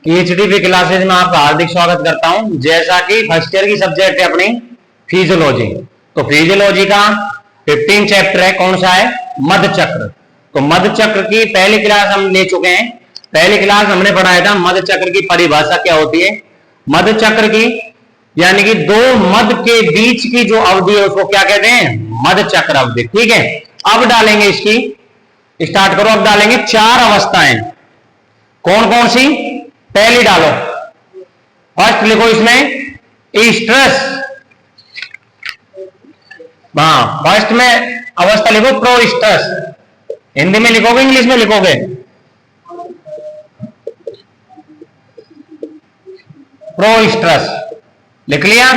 HDP classes में आपका हार्दिक स्वागत करता हूं। जैसा कि फर्स्ट ईयर की सब्जेक्ट है अपनी फिजियोलॉजी, तो फिजियोलॉजी का 15 चैप्टर है। कौन सा है? मध चक्र। तो मध चक्र की पहली क्लास हम ले चुके हैं। पहली क्लास हमने पढ़ाया था मध चक्र की परिभाषा क्या होती है। मध चक्र की यानी कि दो मध के बीच की जो अवधि है उसको क्या कहते हैं? मध चक्र अवधि। ठीक है, अब डालेंगे इसकी, स्टार्ट करो। अब डालेंगे 4 अवस्थाएं। कौन कौन सी? पहली डालो, फर्स्ट लिखो इसमें ईस्ट्रस। हाँ, फर्स्ट में अवस्था लिखो प्रोइस्ट्रस। हिंदी में लिखोगे इंग्लिश में लिखोगे? प्रोइस्ट्रस लिख लिया।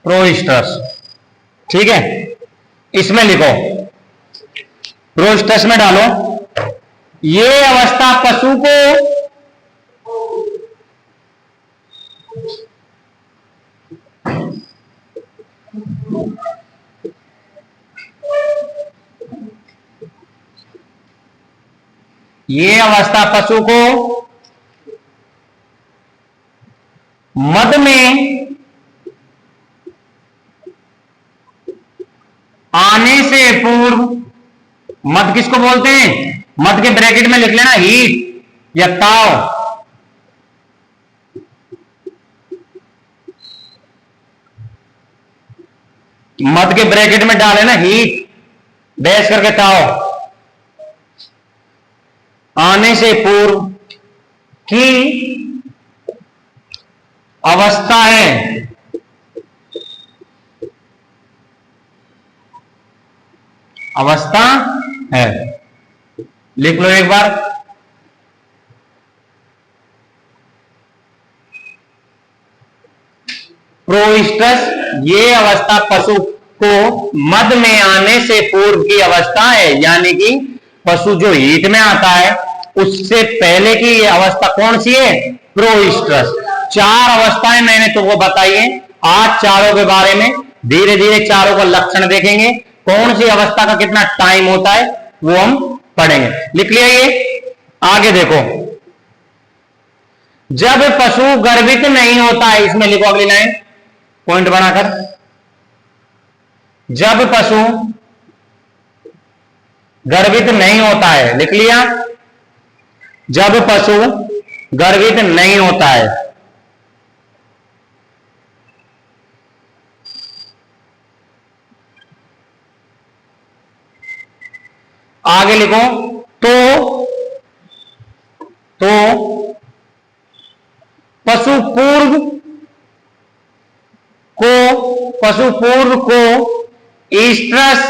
प्रोइस्ट्रस, ठीक है, इसमें लिखो, प्रोइस्ट्रस में डालो। ये अवस्था पशु को पशु को मद में आने से पूर्व, मद किसको बोलते हैं? मद के ब्रैकेट में लिख लेना हीट या ताव। मद के ब्रैकेट में डाले ना हीट, डैश करके ताव, आने से पूर्व की अवस्था है। अवस्था है, लिख लो एक बार। प्रोइस्ट्रस ये अवस्था पशु को मद में आने से पूर्व की अवस्था है, यानी कि पशु जो हीट में आता है उससे पहले की ये अवस्था कौन सी है? प्रोइस्ट्रस। 4 अवस्थाएं मैंने तुमको बताई है। आज चारों के बारे में धीरे धीरे चारों का लक्षण देखेंगे। कौन सी अवस्था का कितना टाइम होता है वो हम पढ़ेंगे। लिख लिया ये? आगे देखो, जब पशु गर्भित नहीं होता है, इसमें लिखो अगली लाइन पॉइंट बनाकर। जब पशु गर्भित नहीं होता है, लिख लिया? जब पशु गर्भित नहीं होता है, आगे लिखो तो पशु पूर्व को ईस्ट्रस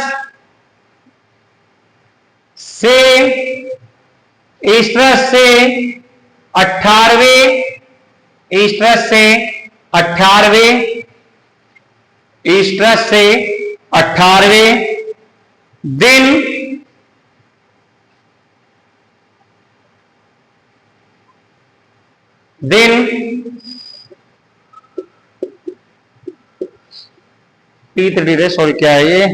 से 18वें दिन पीत डी सॉरी क्या है ये?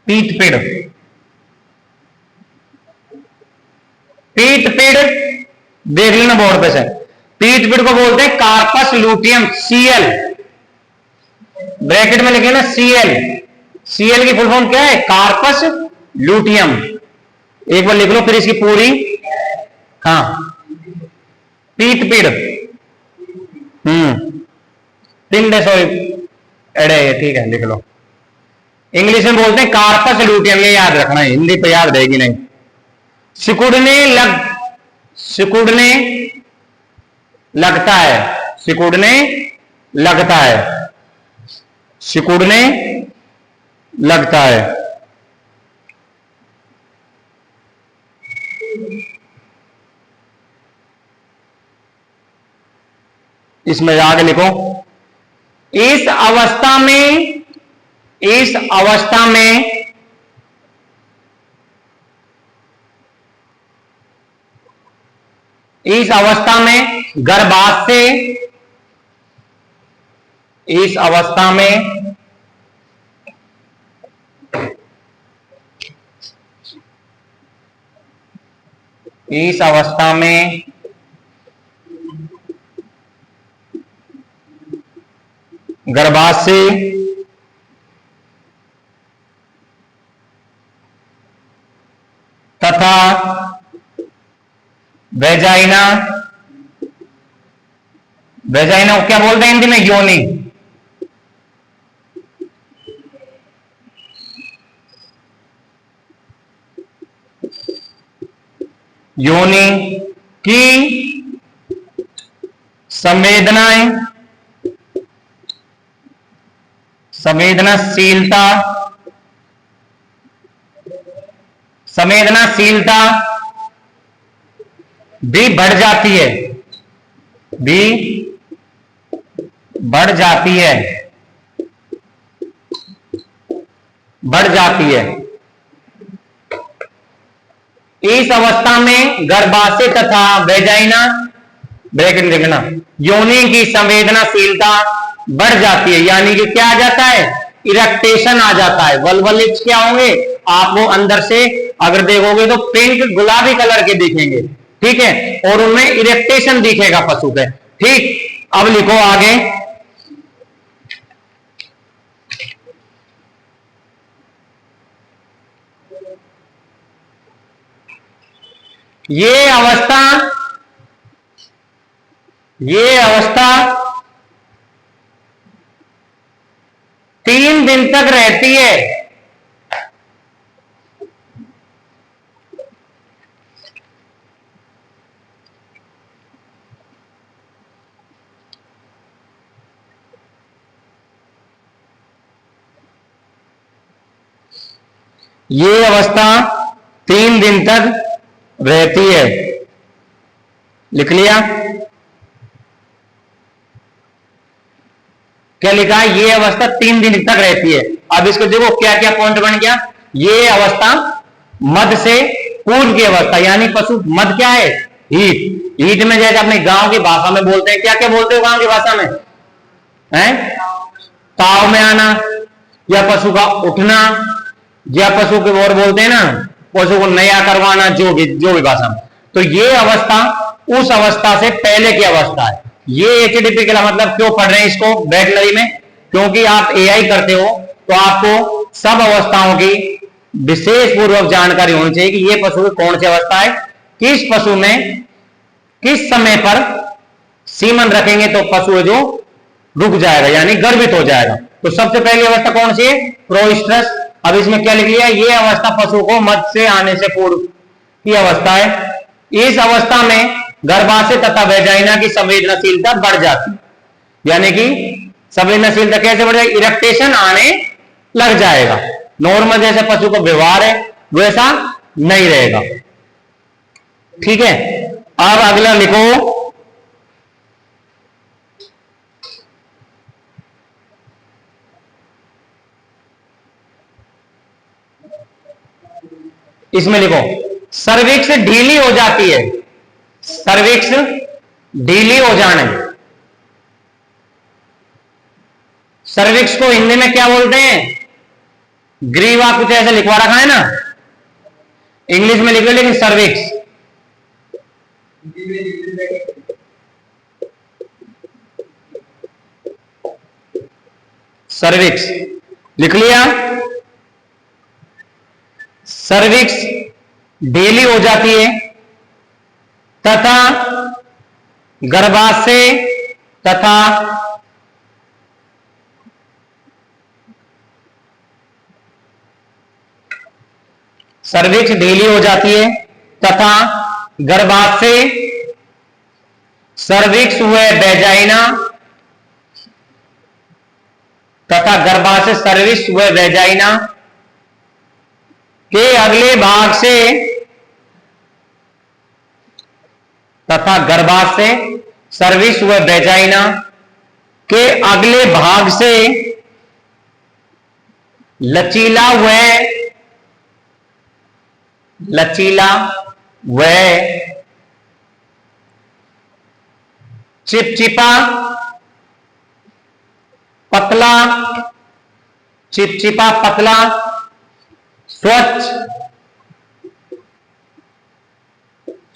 पीत पिड़ देख लेना बोर्ड पे से। पीत पिड़ को बोलते हैं कार्पस लूटियम, सीएल ब्रैकेट में लिखे ना सीएल। सीएल की फुल फॉर्म क्या है? Corpus luteum. एक बार लिख लो फिर इसकी पूरी। हाँ, पीत पिड़, पिंड सॉरी एड़े, ठीक है, लिख लो। इंग्लिश में बोलते हैं कार्पस लूटियम, ये याद रखना है, हिंदी पे याद रहेगी नहीं। सिकुड़ने लगता है, सिकुड़ने लगता है। इसमें आगे लिखो, इस अवस्था में गर्भाशय इस अवस्था में इस अवस्था में गर्भाशय तथा वेजाइना, वेजाइना को क्या बोलते हैं हिंदी में? योनि। योनि की संवेदनाएं, संवेदनाशीलता, संवेदनाशीलता भी बढ़ जाती है, भी बढ़ जाती है, बढ़ जाती है। इस अवस्था में गर्भाशय तथा वेजाइना, ब्रैकेट लिखना, योनि की संवेदनाशीलता बढ़ जाती है, यानी कि क्या आ जाता है? इरेक्टेशन आ जाता है। वल्वल लिप्स क्या होंगे? आपको अंदर से अगर देखोगे तो पिंक गुलाबी कलर के दिखेंगे, ठीक है, और उनमें इरेक्टेशन दिखेगा पशु पे। ठीक, अब लिखो आगे। ये अवस्था 3 दिन तक रहती है। ये अवस्था 3 दिन तक रहती है। लिख लिया? क्या लिखा है? ये अवस्था 3 दिन तक रहती है। अब इसको देखो क्या क्या पॉइंट बन गया। ये अवस्था मध से पूर्व की अवस्था, यानी पशु मध क्या है? हीट। हीट में जैसे अपने गांव की भाषा में बोलते हैं, क्या क्या बोलते हो गांव की भाषा में? हैं? ताव में आना, या पशु का उठना, या पशु के और बोलते हैं ना, पशु को नया करवाना, जो भी भाषा में। तो ये अवस्था उस अवस्था से पहले की अवस्था है। ये एचडीपी का मतलब क्यों पढ़ रहे हैं इसको बैटलरी में? क्योंकि आप एआई करते हो तो आपको सब अवस्थाओं की विशेष पूर्वक जानकारी होनी चाहिए कि ये पशु की कौन सी अवस्था है, किस पशु में किस समय पर सीमन रखेंगे तो पशु जो रुक जाएगा, यानी गर्भित हो जाएगा। तो सबसे पहली अवस्था कौन सी है? प्रोइस्ट्रस। अब इसमें क्या लिख लिया? ये अवस्था पशु को मध से आने से पूर्व की अवस्था है। इस अवस्था में गर्भाशय तथा वेजाइना की संवेदनशीलता बढ़ जाती है, यानी कि संवेदनशीलता कैसे बढ़ जाएगी? इरेक्टेशन आने लग जाएगा। नॉर्मल जैसे पशु को व्यवहार है वैसा नहीं रहेगा। ठीक है, अब अगला लिखो। इसमें लिखो सर्विक्स ढीली हो जाती है। सर्विक्स ढीली हो जाने, सर्विक्स को हिंदी में क्या बोलते हैं? ग्रीवा, कुछ ऐसे लिखवा रखा है ना, इंग्लिश में लिखो लेकिन सर्विक्स। सर्विक्स लिख लिया? सर्विक्स ढीली हो जाती है तथा गर्भाशय तथा सर्विक्स ढीली हो जाती है तथा गर्भाशय, सर्विक्स व वेजाइना तथा गर्भाशय, सर्विक्स व वेजाइना के अगले भाग से तथा गर्भाशय, सर्विक्स व वेजाइना के अगले भाग से लचीला व चिपचिपा पतला, चिपचिपा पतला, स्वच्छ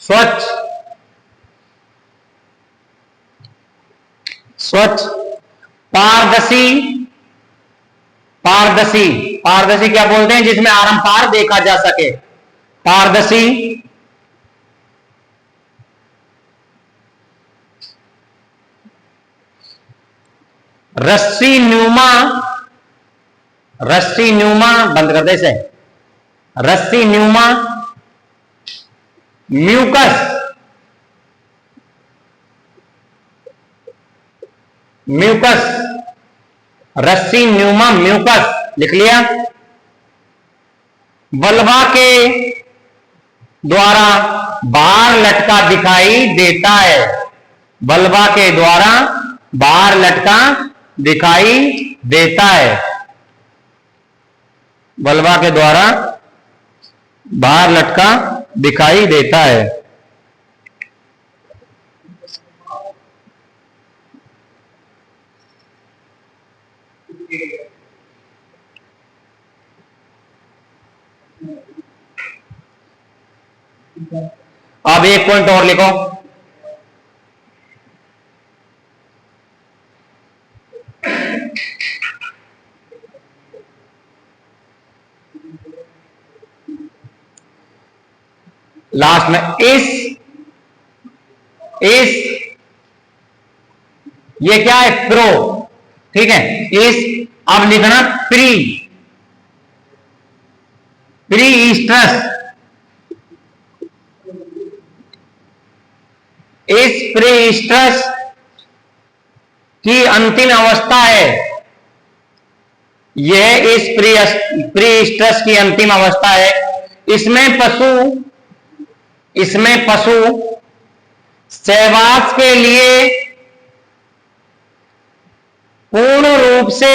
स्वच्छ, स्वच्छ। पारदर्शी, पारदर्शी, पारदर्शी क्या बोलते हैं? जिसमें आरंपार देखा जा सके, पारदर्शी। रस्सी न्यूमा, रस्सी न्यूमा, बंद कर दे इसे, रस्सी न्यूमा। म्यूकस, म्यूकस, रस्सी न्यूमा म्यूकस, लिख लिया। वल्वा के द्वारा बाहर लटका दिखाई देता है, वल्वा के द्वारा बाहर लटका दिखाई देता है, वल्वा के द्वारा बाहर लटका दिखाई देता है। अब एक पॉइंट और लिखो, लास्ट में इस ये क्या है? प्रो, ठीक है। इस, अब लिखना प्री, प्री ईस्ट्रस, इस प्री ईस्ट्रस की अंतिम अवस्था है, यह इस प्री ईस्ट्रस की अंतिम अवस्था है। इसमें पशु सहवास के लिए पूर्ण रूप से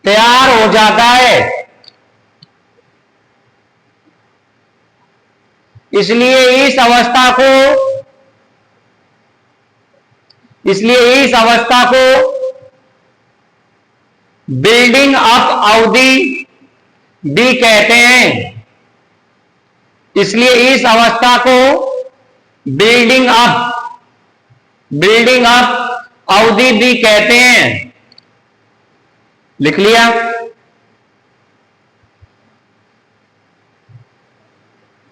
तैयार हो जाता है, इसलिए इस अवस्था को बिल्डिंग अप अवधि भी कहते हैं, इसलिए इस अवस्था को बिल्डिंग अप अवधि भी कहते हैं, लिख लिया।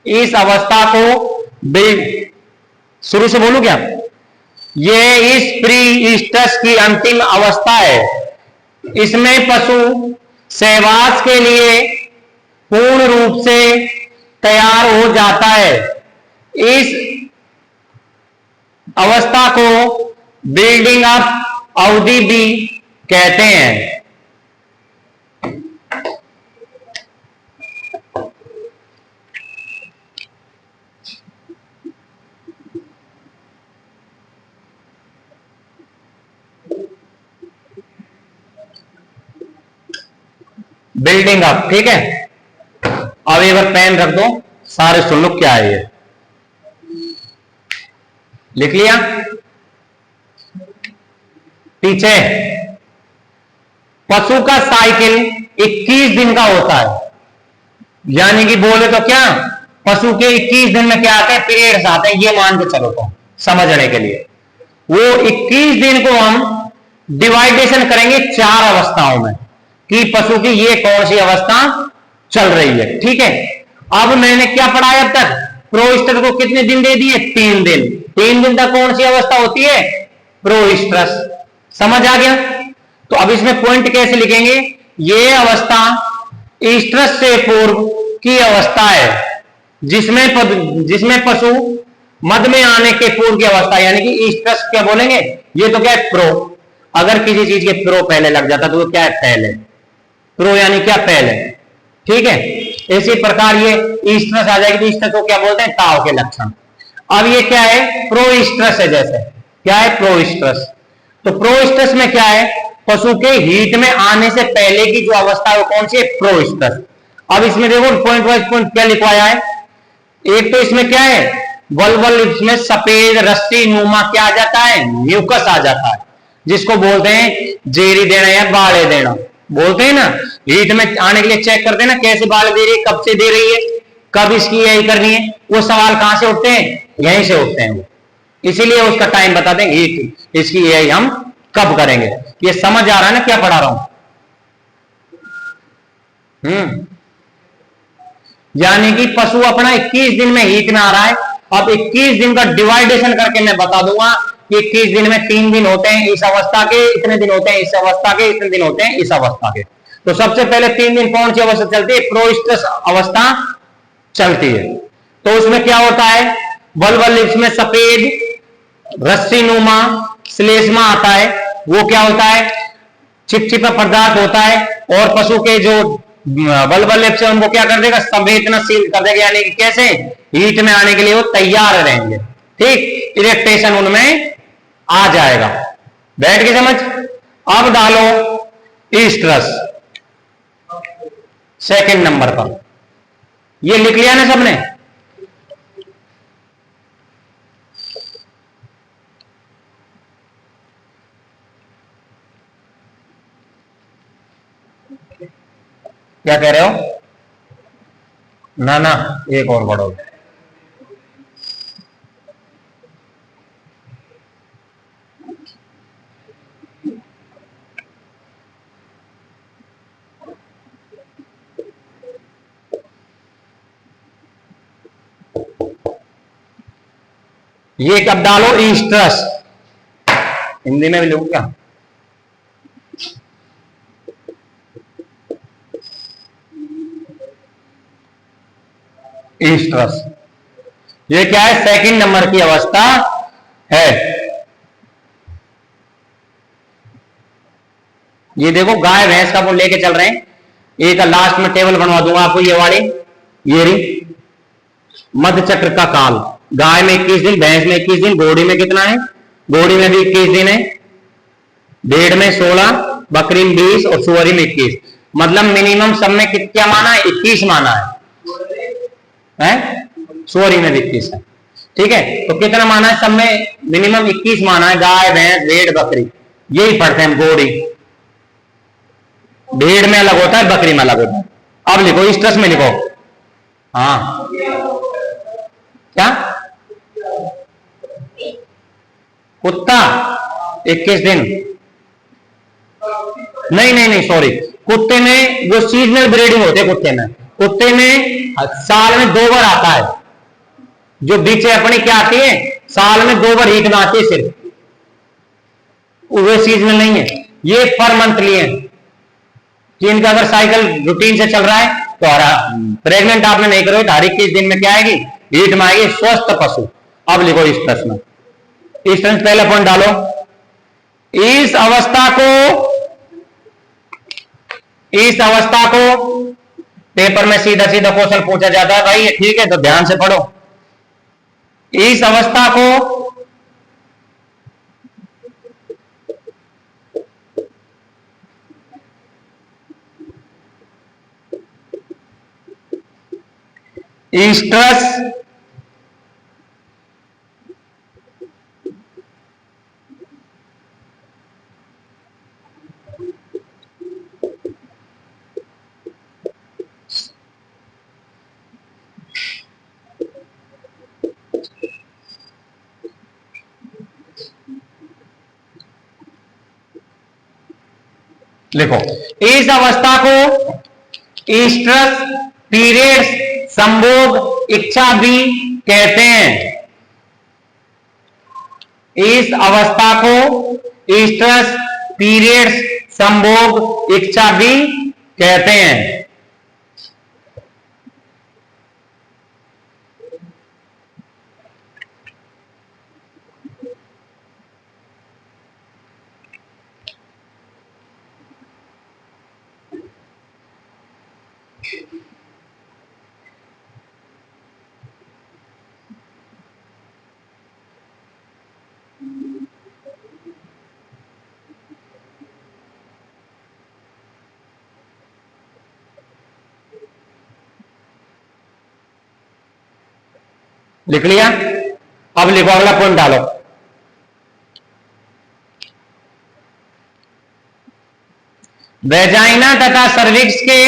इस अवस्था को शुरू से बोलूं क्या? यह इस प्री ईस्ट्रस की अंतिम अवस्था है, इसमें पशु सहवास के लिए पूर्ण रूप से तैयार हो जाता है, इस अवस्था को बिल्डिंग अप अवधि भी कहते हैं। बिल्डिंग अप, ठीक है। अब एक बार पेन रख दो, सारे सुन लो क्या है ये, लिख लिया। पीछे पशु का साइकिल 21 दिन का होता है, यानी कि बोले तो क्या, पशु के 21 दिन में क्या आते हैं? पीरियड्स आते हैं, ये मान के चलो तो समझने के लिए। वो 21 दिन को हम डिवाइडेशन करेंगे 4 अवस्थाओं में, कि पशु की ये कौन सी अवस्था चल रही है, ठीक है। अब मैंने क्या पढ़ाया अब तक? प्रोइस्टर को कितने दिन दे दिए? 3 दिन। 3 दिन तक कौन सी अवस्था होती है? प्रोइस्ट्रस। समझ आ गया? तो अब इसमें पॉइंट कैसे लिखेंगे? ये अवस्था ईस्ट्रस से पूर्व की अवस्था है, जिसमें पशु मध में आने के पूर्व की अवस्था, यानी कि ईस्ट्रस क्या बोलेंगे? ये तो क्या है? प्रो। अगर किसी चीज के प्रो पहले लग जाता तो क्या है? पहले। प्रो यानी क्या? पहले, ठीक है। इसी प्रकार ये ईस्ट्रस आ जाएगी तो ईस्ट्रस को क्या बोलते हैं? ताव के लक्षण। अब ये क्या है? प्रोइस्ट्रस है, जैसे क्या है? प्रोइस्ट्रस। तो प्रोइस्ट्रस में क्या है? पशु के हीट में आने से पहले की जो अवस्था है वो कौन सी है? प्रोइस्ट्रस। अब इसमें देखो पॉइंट वाइज पॉइंट क्या लिखवाया है। एक तो इसमें क्या है? वल्वल, इसमें सफेद रस्सी नुमा क्या आ जाता है? म्यूकस आ जाता है, जिसको बोलते हैं जेरी देना या बाड़े देना, बोलते हैं ना। हीट में आने के लिए चेक करते हैं ना, कैसे बाड़े दे रही है, कब से दे रही है, कब इसकी यही करनी है, वो सवाल कहां से उठते हैं, यहीं से उठते हैं वो, इसीलिए उसका टाइम बता देंगे इसकी यही हम कब करेंगे। ये समझ आ रहा है ना क्या पढ़ा रहा हूं? यानी कि पशु अपना 21 दिन में हीट में आ रहा है। अब 21 दिन का डिवाइडेशन करके मैं बता दूंगा कि 21 दिन में 3 दिन होते हैं इस अवस्था के, इतने दिन होते हैं इस अवस्था के, इतने दिन होते हैं इस अवस्था के। तो सबसे पहले 3 दिन कौन सी अवस्था चलती है, प्रोइस्टस अवस्था चलती है। तो उसमें क्या होता है, बल्बल लिप्स में सफेद रस्सी नुमा श्लेष्मा आता है, वो क्या होता है, चिपचिपा पदार्थ होता है, और पशु के जो बल्बल लिप्स है उनको क्या कर देगा, संवेदनशील कर देगा, यानी कि कैसे, हीट में आने के लिए वो तैयार रहेंगे, ठीक, इरेक्टेशन उनमें आ जाएगा। बैठ गई समझ? अब डालो ईस्ट्रस सेकंड नंबर पर, ये लिख लिया ना सबने? क्या कह रहे हो? ना ना, एक और बढ़ो। ये कब डालो, ईस्ट्रस, हिंदी में भी लिखूं क्या? ईस्ट्रस, ये क्या है, सेकंड नंबर की अवस्था है। ये देखो गाय भैंस का वो लेके चल रहे हैं, एक लास्ट में टेबल बनवा दूंगा आपको, ये वाली, ये रही मध्य चक्र का काल। गाय में 21 दिन, भैंस में 21 दिन, घोड़ी में कितना है, घोड़ी में भी 21 दिन है, भेड़ में 16, बकरी में 20 और सुअरी में 21। मतलब मिनिमम सब में क्या माना है, 21 माना है? सुअरी में भी 21 है, ठीक है। तो कितना माना है सब में, मिनिमम 21 माना है, गाय भैंस भेड़ बकरी, यही पढ़ते हैं घोड़ी। भेड़ में अलग होता है, बकरी में अलग होता है। अब लिखो, स्ट्रस में लिखो, हाँ क्या, कुत्ता 21 दिन, नहीं नहीं नहीं सॉरी, कुत्ते में जो सीजनल ब्रीडिंग होती है, कुत्ते में साल में 2 बार आता है, जो बीच अपनी क्या आती है, साल में 2 बार हीट में आती है सिर्फ, वो सीजनल नहीं है, ये पर मंथली है। कि इनका अगर साइकिल रूटीन से चल रहा है तो प्रेग्नेंट आपने नहीं करो तो हर 21 दिन में क्या आएगी, हीट में आएगी, स्वस्थ पशु। अब लिखो इस प्रश्न, इस प्रश्न पहला पॉइंट डालो, इस अवस्था को पेपर में सीधा सीधा क्वेश्चन पूछा जाता है भाई, ठीक है, तो ध्यान से पढ़ो। इस अवस्था को ईस्ट्रस लिखो, इस अवस्था को ईस्ट्रस पीरियड्स संभोग इच्छा भी कहते हैं। इस अवस्था को ईस्ट्रस पीरियड्स संभोग इच्छा भी कहते हैं। लिख लिया? अब लिखो अगला पॉइंट डालो, वेजाइना तथा सर्विक्स के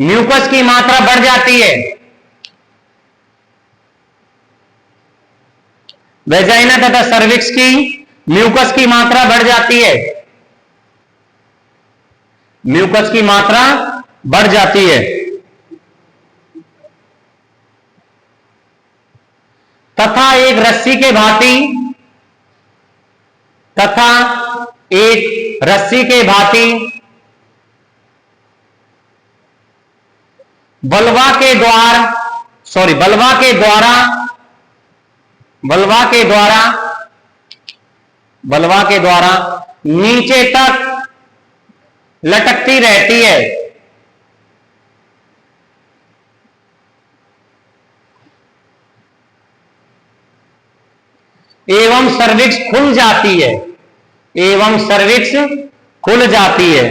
म्यूकस की मात्रा बढ़ जाती है, वेजाइना तथा सर्विक्स की म्यूकस की मात्रा बढ़ जाती है, म्यूकस की मात्रा बढ़ जाती है, तथा एक रस्सी के भांति, तथा एक रस्सी के भांति बल्वा के द्वारा नीचे तक लटकती रहती है, एवं सर्विक्स खुल जाती है, एवं सर्विक्स खुल जाती है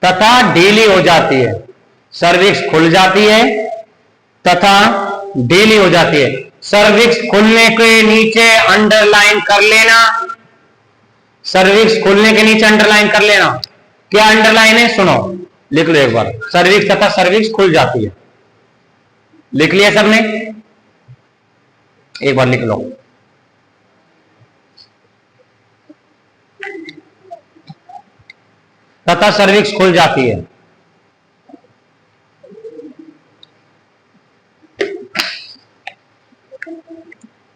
तथा ढीली हो जाती है, सर्विक्स खुल जाती है तथा ढीली हो जाती है। सर्विक्स खुलने के नीचे अंडरलाइन कर लेना, सर्विक्स खुलने के नीचे अंडरलाइन कर लेना। क्या अंडरलाइन है, सुनो, लिख लो एक बार, सर्विक्स तथा सर्विक्स खुल जाती है, लिख लिया सबने, एक बार लिख लो। तथा सर्विक्स खुल जाती है,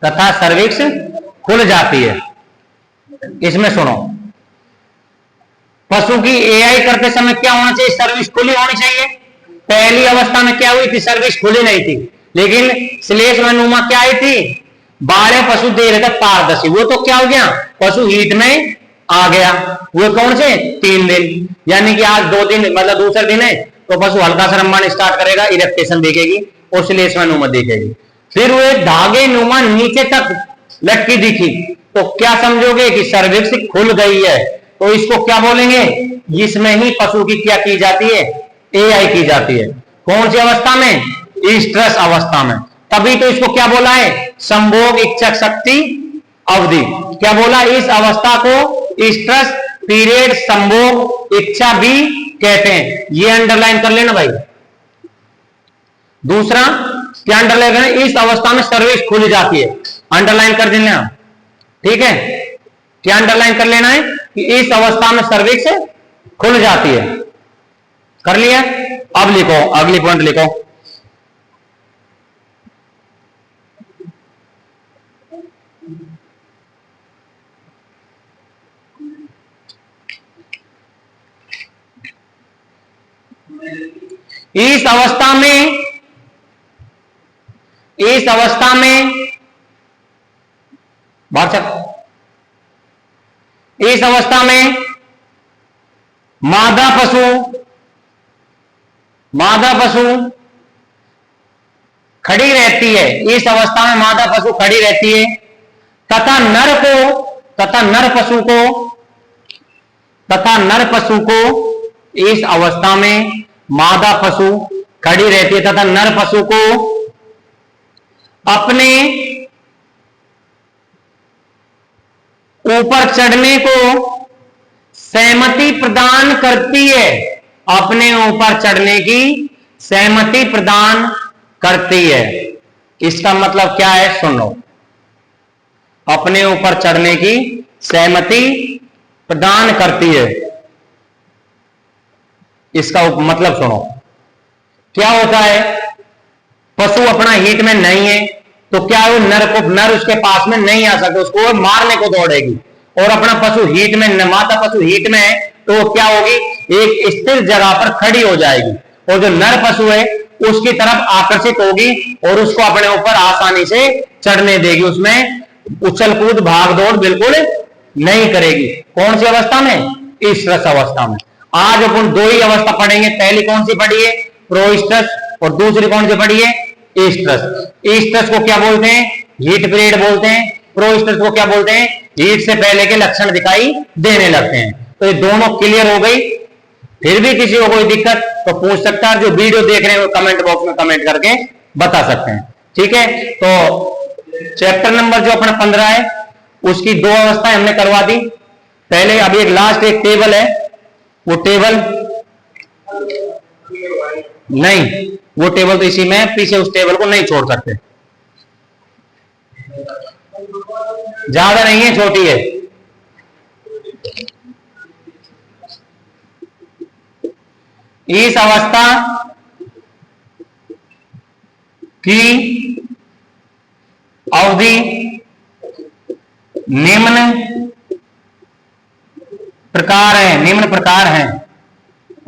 तथा सर्विक्स खुल जाती है। इसमें सुनो, पशु की एआई करते समय क्या होना चाहिए, सर्विक्स खुली होनी चाहिए। पहली अवस्था में क्या हुई थी, सर्विक्स खुली नहीं थी, लेकिन श्लेष में नुमा क्या आई थी, बारह पशु दे रहे थे पारदर्शी, वो तो क्या हो गया, पशु हीट में आ गया। वो कौन से, 3 दिन, यानी कि आज 2 दिन मतलब दूसरा दिन है तो पशु हल्का सा रंबान स्टार्ट करेगा, इरेक्टेशन देखेगी और श्लेष में नुमा देखेगी। फिर वो धागे नुमा नीचे तक लटकी दिखी तो क्या समझोगे कि सर्विक्स खुल गई है, तो इसको क्या बोलेंगे, इसमें ही पशु की क्या की जाती है, एआई की जाती है। कौन सी अवस्था में, ईस्ट्रस अवस्था में। तभी तो इसको क्या बोला है, संभोग इच्छा शक्ति अवधि। क्या बोला, इस अवस्था को ईस्ट्रस पीरियड संभोग इच्छा भी कहते हैं। ये अंडरलाइन कर लेना भाई। दूसरा क्या अंडरलाइन करना, इस अवस्था में सर्विक्स खुल जाती है, अंडरलाइन कर देना, ठीक है। क्या अंडरलाइन कर लेना है कि इस अवस्था में सर्विक्स खुल जाती है, कर लिया। अब लिखो, अगली पॉइंट लिखो, इस अवस्था में इस अवस्था में मादा पशु खड़ी रहती है, इस अवस्था में मादा पशु खड़ी रहती है तथा नर पशु को इस अवस्था में मादा पशु खड़ी रहती है तथा नर पशु को अपने ऊपर चढ़ने को सहमति प्रदान करती है, अपने ऊपर चढ़ने की सहमति प्रदान करती है। इसका मतलब क्या है, सुनो, अपने ऊपर चढ़ने की सहमति प्रदान करती है। इसका मतलब सुनो, क्या होता है, पशु अपना हीट में नहीं है तो क्या वो नर उसके पास में नहीं आ सकता, उसको मारने को दौड़ेगी। और अपना पशु हीट में, माता पशु हीट में है तो वो क्या होगी, एक स्थिर जगह पर खड़ी हो जाएगी और जो नर पशु है उसकी तरफ आकर्षित होगी और उसको अपने ऊपर आसानी से चढ़ने देगी, उसमें उछल कूद भाग दौड़ बिल्कुल नहीं करेगी। कौन सी अवस्था में, ईस्ट्रस अवस्था में। आज अपन 2 ही अवस्था पढ़ेंगे, पहली कौन सी पढ़ी है, प्रोईस्ट्रस, और दूसरी कौन सी पढ़ी है, ईस्ट्रस। ईस्ट्रस को क्या बोलते हैं, हीट पीरियड बोलते हैं। प्रोईस्ट्रस को क्या बोलते हैं, हीट से पहले के लक्षण दिखाई देने लगते हैं। तो ये दोनों क्लियर हो गई। फिर भी किसी को कोई दिक्कत तो पूछ सकता है, जो वीडियो देख रहे हैं वो कमेंट बॉक्स में कमेंट करके बता सकते हैं, ठीक है। तो चैप्टर नंबर जो अपना 15 है उसकी 2 अवस्थाएं हमने करवा दी पहले। अभी एक लास्ट एक टेबल है, वो टेबल नहीं, वो टेबल तो इसी में है, पीछे उस टेबल को नहीं छोड़ सकते। ज्यादा नहीं है, छोटी है। इस अवस्था की अवधि निम्न प्रकार है, निम्न प्रकार है।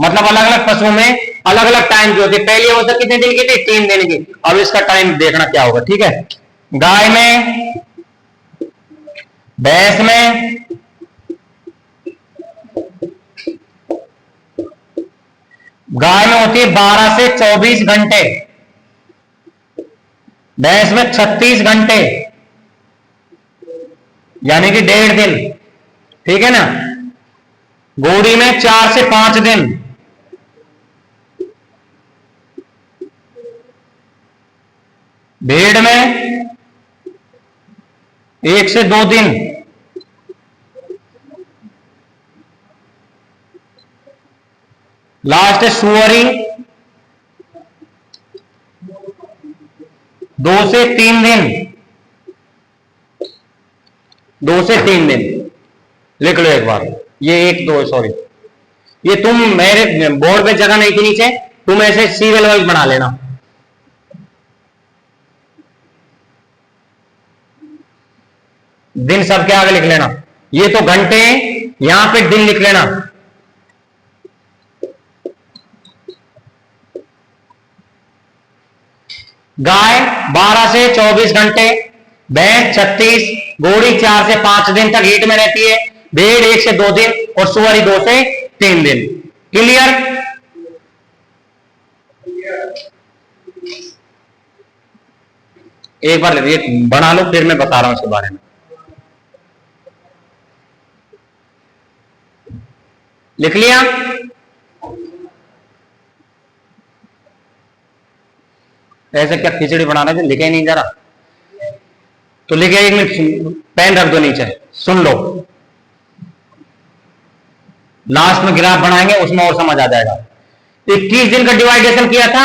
मतलब अलग अलग पशुओं में अलग अलग टाइम की होती है। पहली अवस्था कितने दिन की थी? 3 दिन की। अब इसका टाइम देखना क्या होगा, ठीक है। गाय में, भैंस में, गाय में होती है 12 से 24 घंटे, भैंस में 36 घंटे, यानी कि 1.5 दिन, ठीक है ना। घोड़ी में 4 से 5 दिन, भेड़ में 1 से 2 दिन, लास्ट है सुअरी 2 से 3 दिन, 2 से 3 दिन। लिख लो एक बार, ये 1 2, सॉरी, ये तुम मेरे बोर्ड पे जगह नहीं थी नीचे, तुम ऐसे सीरियल वाइज बना लेना। दिन सबके आगे लिख लेना। ये तो घंटे, यहां पे दिन लिख लेना। गाय 12 से 24 घंटे, भैंस 36, घोड़ी 4 से 5 दिन तक हीट में रहती है, भेड़ 1 से 2 दिन और सुअरी 2 से 3 दिन। क्लियर? एक बार बना लो, फिर मैं बता रहा हूं इसके बारे में। लिख लिया? ऐसे क्या खिचड़ी बनाना है, लिखे नहीं जरा तो लिखे। 1 मिनट पेन रख दो नीचे, सुन लो, लास्ट में ग्राफ बनाएंगे, उसमें और समझ आ जाएगा। 21 दिन का डिवाइडेशन किया था,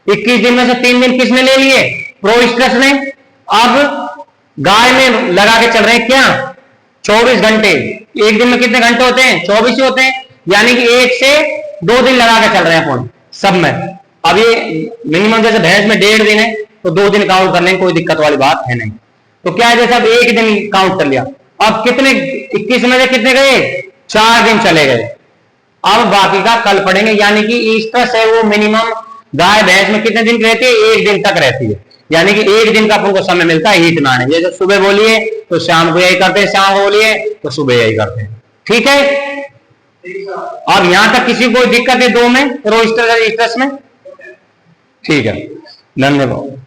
21 दिन में से 3 दिन किसने ले लिए? प्रोइस्टस ने। अब गाय में लगा के चल रहे हैं क्या? 24 घंटे। एक दिन में कितने घंटे होते हैं? 24 ही होते हैं, यानी कि 1 से 2 दिन लगा के चल रहे हैं अपन सब में। अब ये मिनिमम जैसे भैंस में 1.5 दिन है तो 2 दिन काउंट कर लेंगे, कोई दिक्कत वाली बात है नहीं। तो क्या है, जैसे अब 1 दिन काउंट कर लिया, अब कितने 21 में से कितने गए? 4 दिन चले गए। अब बाकी का कल पढ़ेंगे, यानी कि ईस्टस है वो मिनिमम गाय भैंस में कितने दिन रहती है? 1 दिन तक रहती है, यानी कि 1 दिन का अपन को समय मिलता है हीट मारने। जैसे सुबह बोलिए तो शाम को यही करते हैं, शाम को बोलिए तो सुबह यही करते हैं, ठीक है। अब यहां तक किसी को दिक्कत है 2 में रोस्टस में? ठीक है, धन्यवाद।